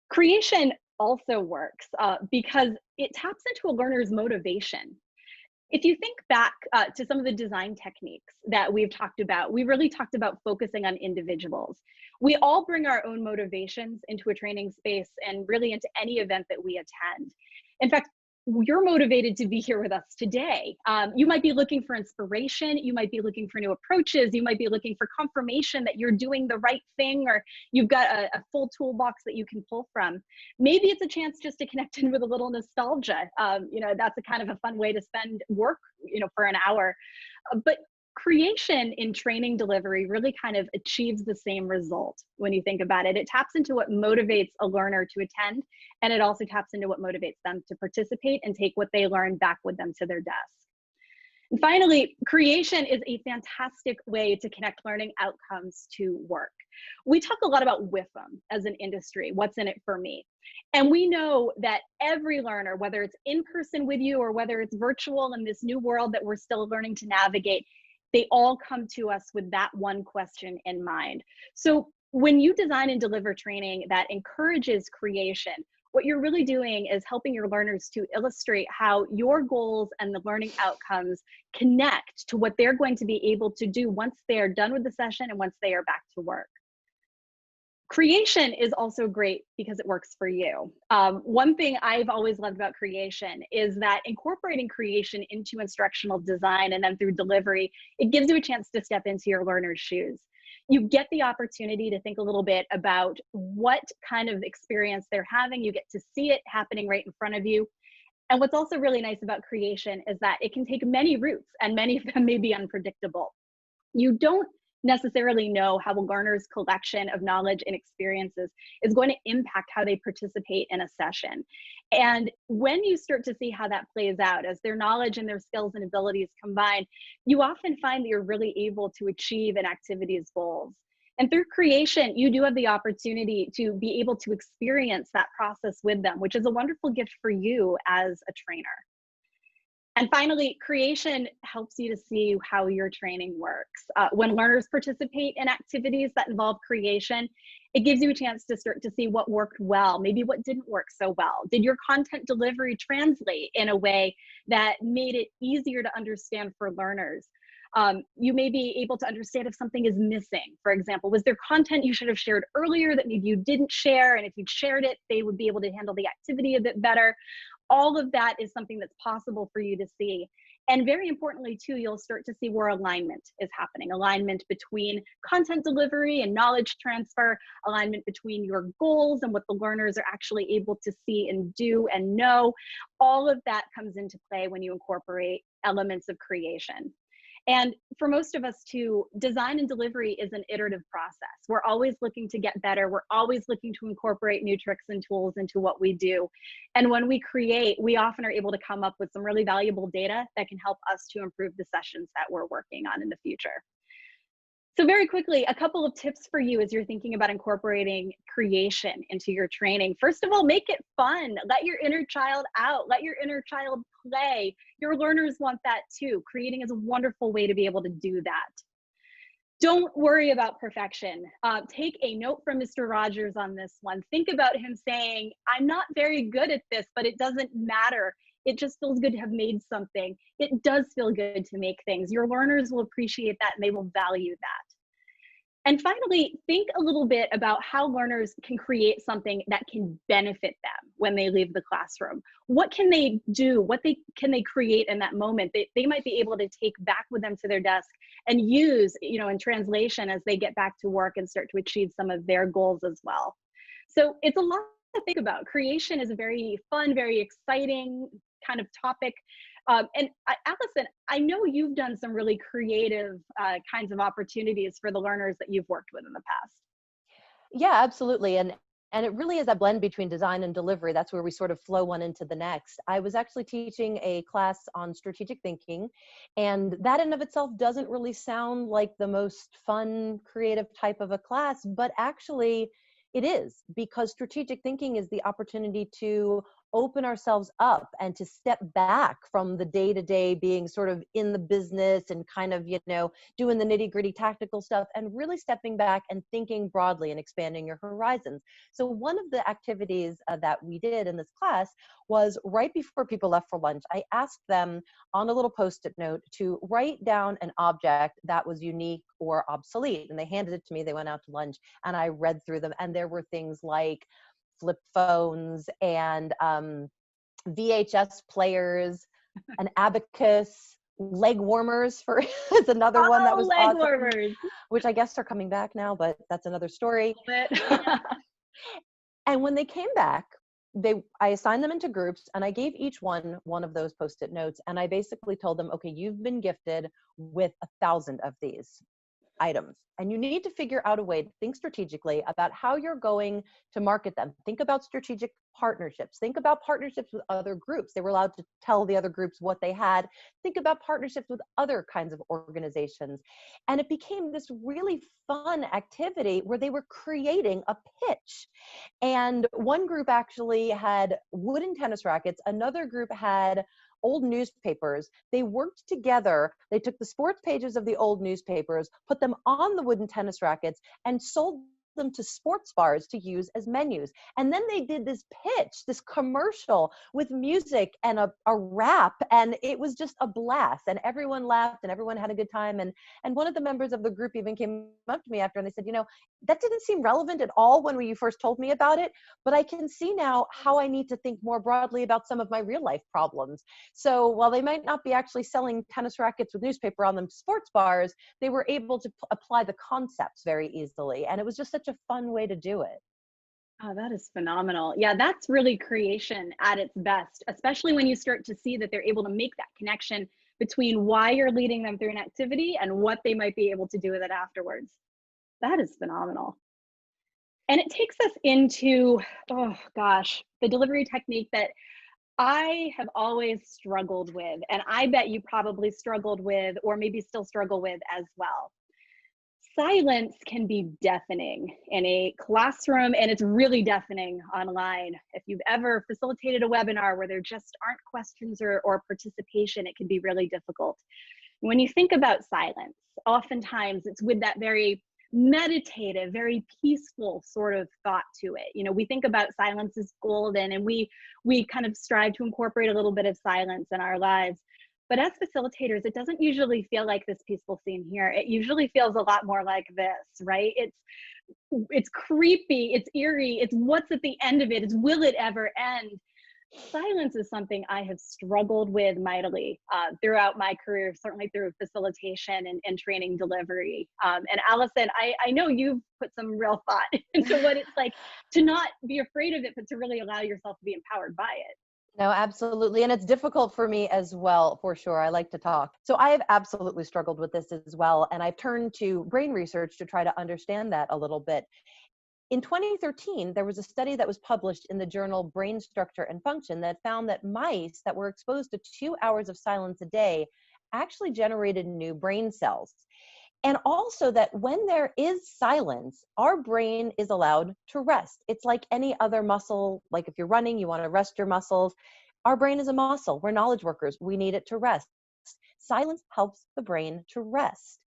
Creation also works because it taps into a learner's motivation. If you think back to some of the design techniques that we've talked about, we really talked about focusing on individuals. We all bring our own motivations into a training space and really into any event that we attend. In fact, you're motivated to be here with us today. You might be looking for inspiration. You might be looking for new approaches. You might be looking for confirmation that you're doing the right thing, or you've got a full toolbox that you can pull from. Maybe it's a chance just to connect in with a little nostalgia. That's a kind of a fun way to spend work, for an hour. But creation in training delivery really kind of achieves the same result when you think about it. It taps into what motivates a learner to attend, and it also taps into what motivates them to participate and take what they learn back with them to their desk. And finally, creation is a fantastic way to connect learning outcomes to work. We talk a lot about WIFM as an industry, what's in it for me. And we know that every learner, whether it's in person with you or whether it's virtual in this new world that we're still learning to navigate, they all come to us with that one question in mind. So when you design and deliver training that encourages creation, what you're really doing is helping your learners to illustrate how your goals and the learning outcomes connect to what they're going to be able to do once they are done with the session and once they are back to work. Creation is also great because it works for you. One thing I've always loved about creation is that incorporating creation into instructional design and then through delivery, it gives you a chance to step into your learner's shoes. You get the opportunity to think a little bit about what kind of experience they're having. You get to see it happening right in front of you. And what's also really nice about creation is that it can take many routes, and many of them may be unpredictable. You don't necessarily know how a learner's collection of knowledge and experiences is going to impact how they participate in a session. And when you start to see how that plays out as their knowledge and their skills and abilities combine, you often find that you're really able to achieve an activity's goals. And through creation, you do have the opportunity to be able to experience that process with them, which is a wonderful gift for you as a trainer. And finally, creation helps you to see how your training works. When learners participate in activities that involve creation, it gives you a chance to start to see what worked well, maybe what didn't work so well. Did your content delivery translate in a way that made it easier to understand for learners? You may be able to understand if something is missing. For example, was there content you should have shared earlier that maybe you didn't share? And if you'd shared it, they would be able to handle the activity a bit better. All of that is something that's possible for you to see. And very importantly, too, you'll start to see where alignment is happening. Alignment between content delivery and knowledge transfer, alignment between your goals and what the learners are actually able to see and do and know. All of that comes into play when you incorporate elements of creation. And for most of us too, design and delivery is an iterative process. We're always looking to get better. We're always looking to incorporate new tricks and tools into what we do. And when we create, we often are able to come up with some really valuable data that can help us to improve the sessions that we're working on in the future. So very quickly, a couple of tips for you as you're thinking about incorporating creation into your training. First of all, make it fun. Let your inner child out. Let your inner child play. Your learners want that too. Creating is a wonderful way to be able to do that. Don't worry about perfection. Take a note from Mr. Rogers on this one. Think about him saying, I'm not very good at this, but it doesn't matter. It just feels good to have made something. It does feel good to make things. Your learners will appreciate that and they will value that. And finally, think a little bit about how learners can create something that can benefit them when they leave the classroom. What can they do? What can they create in that moment? They might be able to take back with them to their desk and use, in translation as they get back to work and start to achieve some of their goals as well. So it's a lot to think about. Creation is a very fun, very exciting kind of topic. And Allison, I know you've done some really creative kinds of opportunities for the learners that you've worked with in the past. Yeah, absolutely. And it really is a blend between design and delivery. That's where we sort of flow one into the next. I was actually teaching a class on strategic thinking, and that in of itself doesn't really sound like the most fun, creative type of a class, but actually it is, because strategic thinking is the opportunity to open ourselves up and to step back from the day-to-day being sort of in the business and kind of, doing the nitty-gritty tactical stuff, and really stepping back and thinking broadly and expanding your horizons. So one of the activities that we did in this class was right before people left for lunch, I asked them on a little Post-it note to write down an object that was unique or obsolete. And they handed it to me. They went out to lunch and I read through them. And there were things like flip phones and VHS players, an abacus, leg warmers for is another one that Oh, was leg awesome, warmers. which I guess are coming back now, but that's another story. Love And, it. and when they came back, I assigned them into groups and I gave each one of those post-it notes. And I basically told them, okay, you've been gifted with 1,000 of these items. And you need to figure out a way to think strategically about how you're going to market them. Think about strategic partnerships. Think about partnerships with other groups. They were allowed to tell the other groups what they had. Think about partnerships with other kinds of organizations. And it became this really fun activity where they were creating a pitch. And one group actually had wooden tennis rackets. Another group had old newspapers. They worked together. They took the sports pages of the old newspapers, put them on the wooden tennis rackets, and sold them to sports bars to use as menus. And then they did this pitch, this commercial with music and a rap, and it was just a blast. And everyone laughed and everyone had a good time. And one of the members of the group even came up to me after and they said, you know, that didn't seem relevant at all when you first told me about it, but I can see now how I need to think more broadly about some of my real life problems. So while they might not be actually selling tennis rackets with newspaper on them to sports bars, they were able to apply the concepts very easily. And it was just such a fun way to do it. Oh, that is phenomenal. Yeah, that's really creation at its best, especially when you start to see that they're able to make that connection between why you're leading them through an activity and what they might be able to do with it afterwards. That is phenomenal. And it takes us into, oh gosh, the delivery technique that I have always struggled with, and I bet you probably struggled with, or maybe still struggle with as well. Silence can be deafening in a classroom, and it's really deafening online. If you've ever facilitated a webinar where there just aren't questions or participation, it can be really difficult. When you think about silence, oftentimes it's with that very meditative, very peaceful sort of thought to it. You know, we think about silence as golden, and we kind of strive to incorporate a little bit of silence in our lives. But as facilitators, it doesn't usually feel like this peaceful scene here. It usually feels a lot more like this, right? It's creepy, it's eerie, it's what's at the end of it, it's will it ever end? Silence is something I have struggled with mightily throughout my career, certainly through facilitation and training delivery. And Allison, I know you've put some real thought into what it's like to not be afraid of it, but to really allow yourself to be empowered by it. No, absolutely. And it's difficult for me as well, for sure. I like to talk. So I have absolutely struggled with this as well. And I've turned to brain research to try to understand that a little bit. In 2013, there was a study that was published in the journal Brain Structure and Function that found that mice that were exposed to 2 hours of silence a day actually generated new brain cells. And also that when there is silence, our brain is allowed to rest. It's like any other muscle, like if you're running, you want to rest your muscles. Our brain is a muscle. We're knowledge workers. We need it to rest. Silence helps the brain to rest,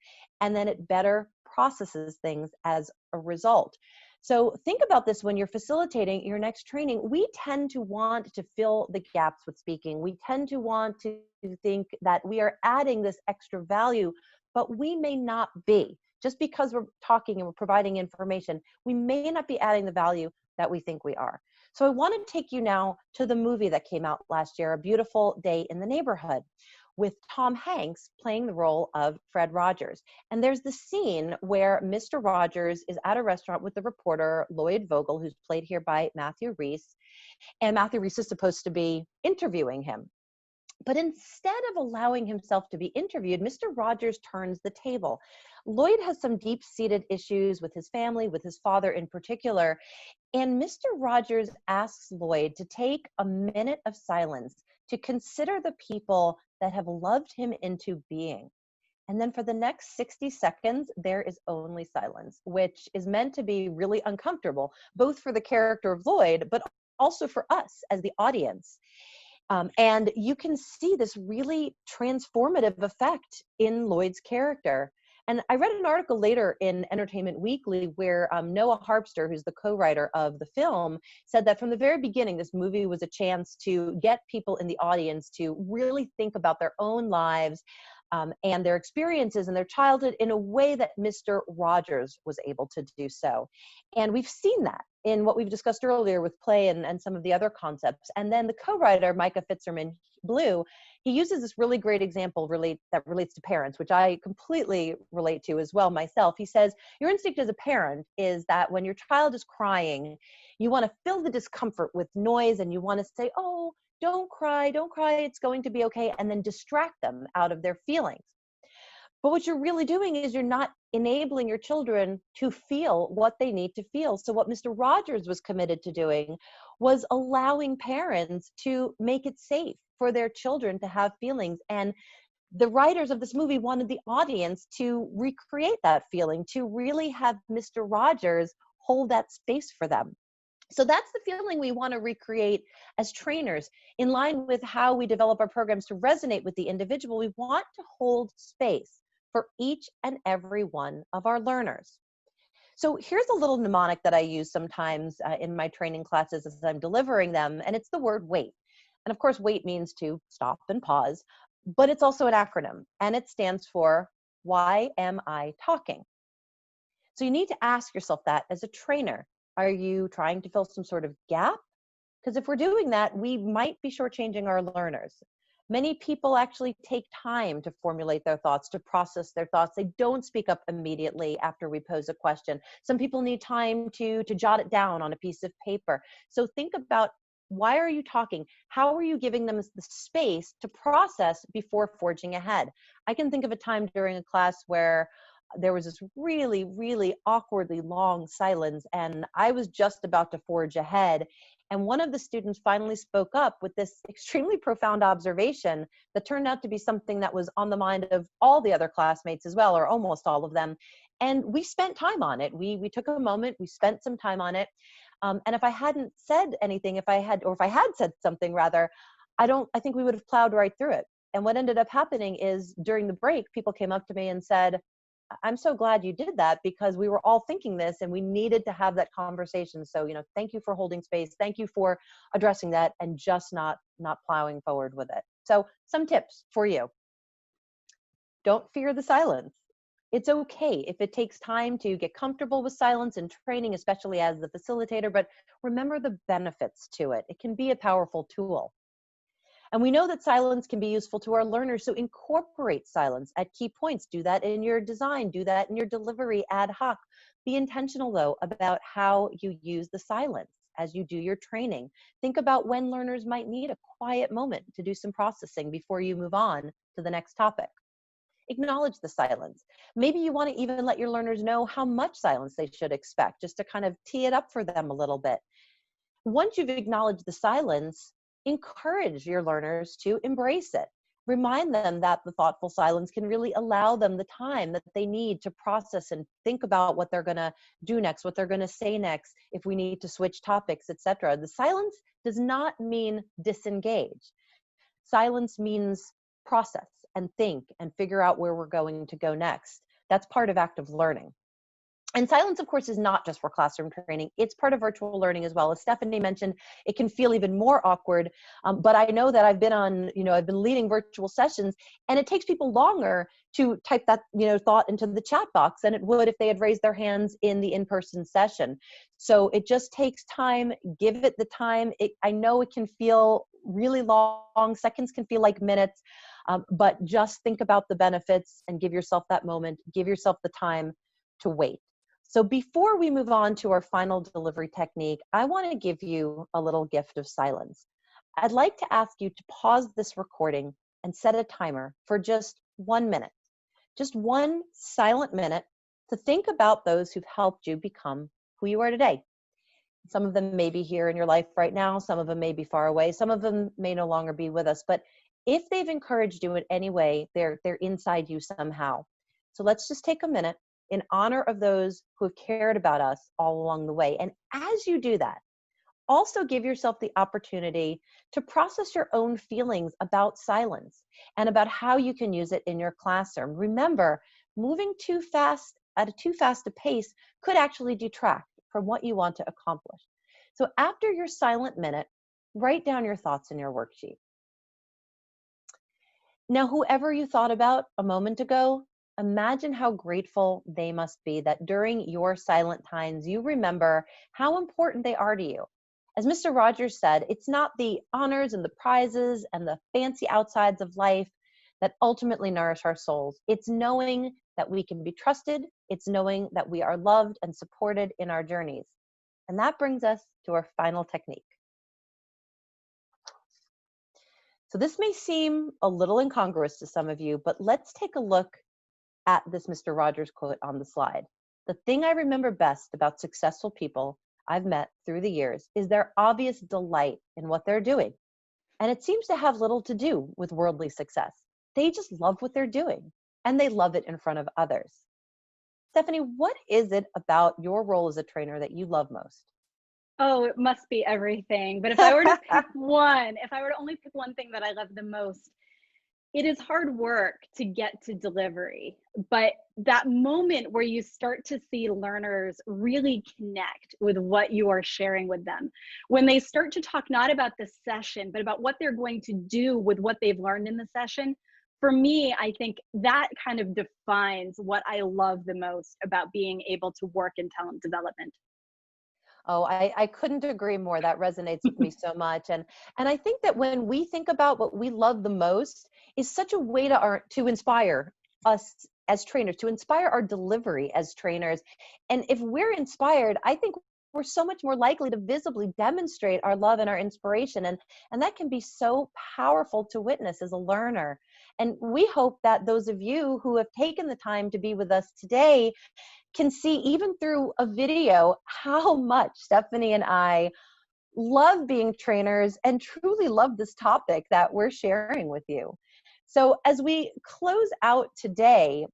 and then it better processes things as a result. So think about this when you're facilitating your next training. We tend to want to fill the gaps with speaking. We tend to want to think that we are adding this extra value, but we may not be. Just because we're talking and we're providing information, we may not be adding the value that we think we are. So I want to take you now to the movie that came out last year, A Beautiful Day in the Neighborhood, with Tom Hanks playing the role of Fred Rogers. And there's the scene where Mr. Rogers is at a restaurant with the reporter, Lloyd Vogel, who's played here by Matthew Rhys. And Matthew Rhys is supposed to be interviewing him. But instead of allowing himself to be interviewed, Mr. Rogers turns the table. Lloyd has some deep-seated issues with his family, with his father in particular. And Mr. Rogers asks Lloyd to take a minute of silence to consider the people that have loved him into being. And then for the next 60 seconds, there is only silence, which is meant to be really uncomfortable, both for the character of Lloyd, but also for us as the audience. And you can see this really transformative effect in Lloyd's character. And I read an article later in Entertainment Weekly where Noah Harpster, who's the co-writer of the film, said that from the very beginning, this movie was a chance to get people in the audience to really think about their own lives and their experiences and their childhood in a way that Mr. Rogers was able to do so. And we've seen that in what we've discussed earlier with play and some of the other concepts. And then the co-writer, Micah Fitzerman Blue, he uses this really great example that relates to parents, which I completely relate to as well myself. He says, your instinct as a parent is that when your child is crying, you want to fill the discomfort with noise and you want to say, oh, don't cry, it's going to be okay, and then distract them out of their feelings. But what you're really doing is you're not enabling your children to feel what they need to feel. So what Mr. Rogers was committed to doing was allowing parents to make it safe for their children to have feelings. And the writers of this movie wanted the audience to recreate that feeling, to really have Mr. Rogers hold that space for them. So that's the feeling we want to recreate as trainers. In line with how we develop our programs to resonate with the individual, we want to hold space for each and every one of our learners. So here's a little mnemonic that I use sometimes in my training classes as I'm delivering them, and it's the word wait. And of course, wait means to stop and pause, but it's also an acronym, and it stands for, why am I talking? So you need to ask yourself that as a trainer. Are you trying to fill some sort of gap? Because if we're doing that, we might be shortchanging our learners. Many people actually take time to formulate their thoughts, to process their thoughts. They don't speak up immediately after we pose a question. Some people need time to jot it down on a piece of paper. So think about, why are you talking? How are you giving them the space to process before forging ahead? I can think of a time during a class where there was this really, really awkwardly long silence, and I was just about to forge ahead. And one of the students finally spoke up with this extremely profound observation that turned out to be something that was on the mind of all the other classmates as well, or almost all of them. And we spent time on it. We took a moment, we spent some time on it. And if I hadn't said anything, if I had said something rather, I think we would have plowed right through it. And what ended up happening is during the break, people came up to me and said, I'm so glad you did that, because we were all thinking this and we needed to have that conversation. So, thank you for holding space. Thank you for addressing that and just not plowing forward with it. So some tips for you. Don't fear the silence. It's okay if it takes time to get comfortable with silence and training, especially as the facilitator, but remember the benefits to it. It can be a powerful tool. And we know that silence can be useful to our learners, so incorporate silence at key points. Do that in your design, do that in your delivery ad hoc. Be intentional, though, about how you use the silence as you do your training. Think about when learners might need a quiet moment to do some processing before you move on to the next topic. Acknowledge the silence. Maybe you want to even let your learners know how much silence they should expect, just to kind of tee it up for them a little bit. Once you've acknowledged the silence, encourage your learners to embrace it. Remind them that the thoughtful silence can really allow them the time that they need to process and think about what they're going to do next, what they're going to say next, if we need to switch topics, etc. The silence does not mean disengage. Silence means process and think and figure out where we're going to go next. That's part of active learning. And silence, of course, is not just for classroom training. It's part of virtual learning as well. As Stephanie mentioned, it can feel even more awkward. But I know that I've been leading virtual sessions, and it takes people longer to type that, thought into the chat box than it would if they had raised their hands in the in-person session. So it just takes time. Give it the time. I know it can feel really long. Seconds can feel like minutes, but just think about the benefits and give yourself that moment. Give yourself the time to wait. So before we move on to our final delivery technique, I want to give you a little gift of silence. I'd like to ask you to pause this recording and set a timer for just 1 minute, just one silent minute to think about those who've helped you become who you are today. Some of them may be here in your life right now. Some of them may be far away. Some of them may no longer be with us. But if they've encouraged you in any way, they're inside you somehow. So let's just take a minute in honor of those who have cared about us all along the way. And as you do that, also give yourself the opportunity to process your own feelings about silence and about how you can use it in your classroom. Remember, moving too fast at too fast a pace could actually detract from what you want to accomplish. So after your silent minute, write down your thoughts in your worksheet. Now, whoever you thought about a moment ago, Imagine how grateful they must be that during your silent times, you remember how important they are to you. As Mr. Rogers said, it's not the honors and the prizes and the fancy outsides of life that ultimately nourish our souls. It's knowing that we can be trusted, it's knowing that we are loved and supported in our journeys. And that brings us to our final technique. So this may seem a little incongruous to some of you, but let's take a look at this Mr. Rogers quote on the slide. The thing I remember best about successful people I've met through the years is their obvious delight in what they're doing. And it seems to have little to do with worldly success. They just love what they're doing, and they love it in front of others. Stephanie, what is it about your role as a trainer that you love most? Oh, it must be everything. But if I were to pick one, if I were to only pick one thing that I love the most, it is hard work to get to delivery. But that moment where you start to see learners really connect with what you are sharing with them, when they start to talk not about the session, but about what they're going to do with what they've learned in the session, for me, I think that kind of defines what I love the most about being able to work in talent development. Oh, I couldn't agree more. That resonates with me so much. And I think that when we think about what we love the most is such a way to inspire us as trainers, to inspire our delivery as trainers. And if we're inspired, I think we're so much more likely to visibly demonstrate our love and our inspiration. And that can be so powerful to witness as a learner. And we hope that those of you who have taken the time to be with us today can see, even through a video, how much Stephanie and I love being trainers and truly love this topic that we're sharing with you. So as we close out today,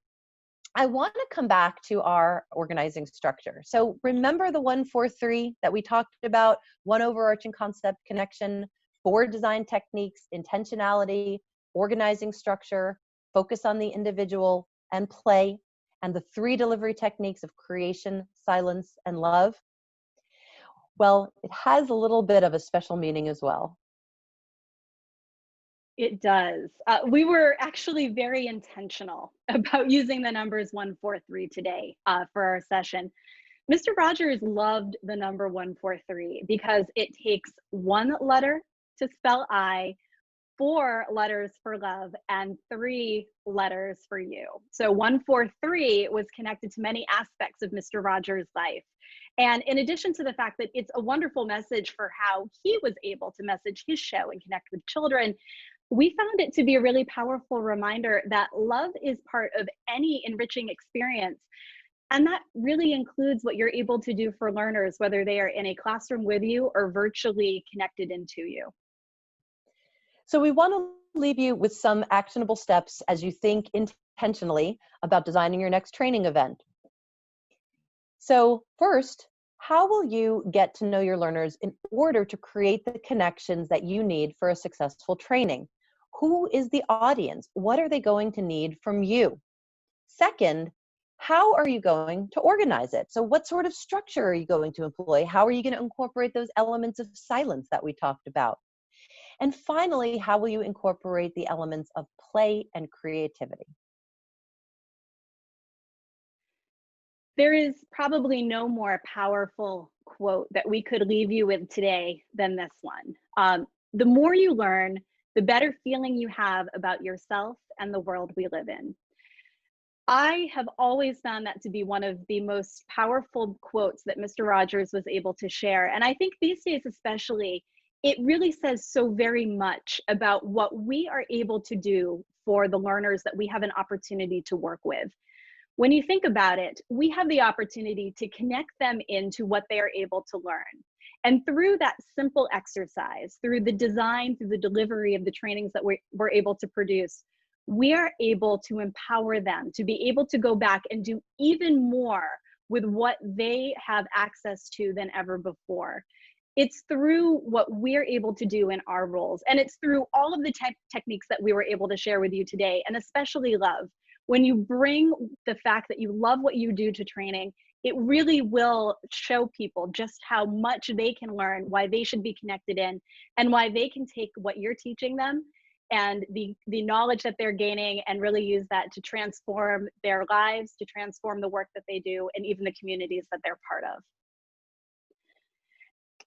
I want to come back to our organizing structure. So remember the 1-4-3 that we talked about: one overarching concept, connection, 4 design techniques, intentionality, organizing structure, focus on the individual, and play, and the 3 delivery techniques of creation, silence, and love. Well, it has a little bit of a special meaning as well. It does. We were actually very intentional about using the numbers 1-4-3 today for our session. Mr. Rogers loved the number 1-4-3 because it takes 1 letter to spell I, 4 letters for love, and 3 letters for you. So 1-4-3 was connected to many aspects of Mr. Rogers' life. And in addition to the fact that it's a wonderful message for how he was able to message his show and connect with children, we found it to be a really powerful reminder that love is part of any enriching experience. And that really includes what you're able to do for learners, whether they are in a classroom with you or virtually connected into you. So we want to leave you with some actionable steps as you think intentionally about designing your next training event. So first, how will you get to know your learners in order to create the connections that you need for a successful training? Who is the audience? What are they going to need from you? Second, how are you going to organize it? So what sort of structure are you going to employ? How are you going to incorporate those elements of silence that we talked about? And finally, how will you incorporate the elements of play and creativity? There is probably no more powerful quote that we could leave you with today than this one. The more you learn, the better feeling you have about yourself and the world we live in. I have always found that to be one of the most powerful quotes that Mr. Rogers was able to share. And I think these days, especially, it really says so very much about what we are able to do for the learners that we have an opportunity to work with. When you think about it, we have the opportunity to connect them into what they are able to learn. And through that simple exercise, through the design, through the delivery of the trainings that we're able to produce, we are able to empower them to be able to go back and do even more with what they have access to than ever before. It's through what we're able to do in our roles. And it's through all of the techniques that we were able to share with you today, and especially love. When you bring the fact that you love what you do to training, it really will show people just how much they can learn, why they should be connected in, and why they can take what you're teaching them and the knowledge that they're gaining, and really use that to transform their lives, to transform the work that they do, and even the communities that they're part of.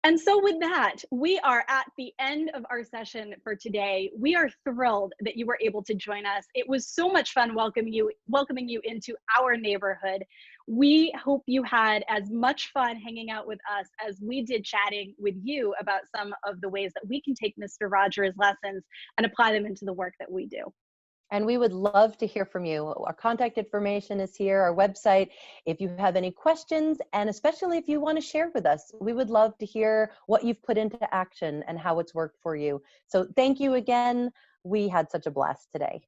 And so with that, we are at the end of our session for today. We are thrilled that you were able to join us. It was so much fun welcoming you into our neighborhood. We hope you had as much fun hanging out with us as we did chatting with you about some of the ways that we can take Mr. Rogers' lessons and apply them into the work that we do. And we would love to hear from you. Our contact information is here, our website. If you have any questions, and especially if you want to share with us, we would love to hear what you've put into action and how it's worked for you. So thank you again. We had such a blast today.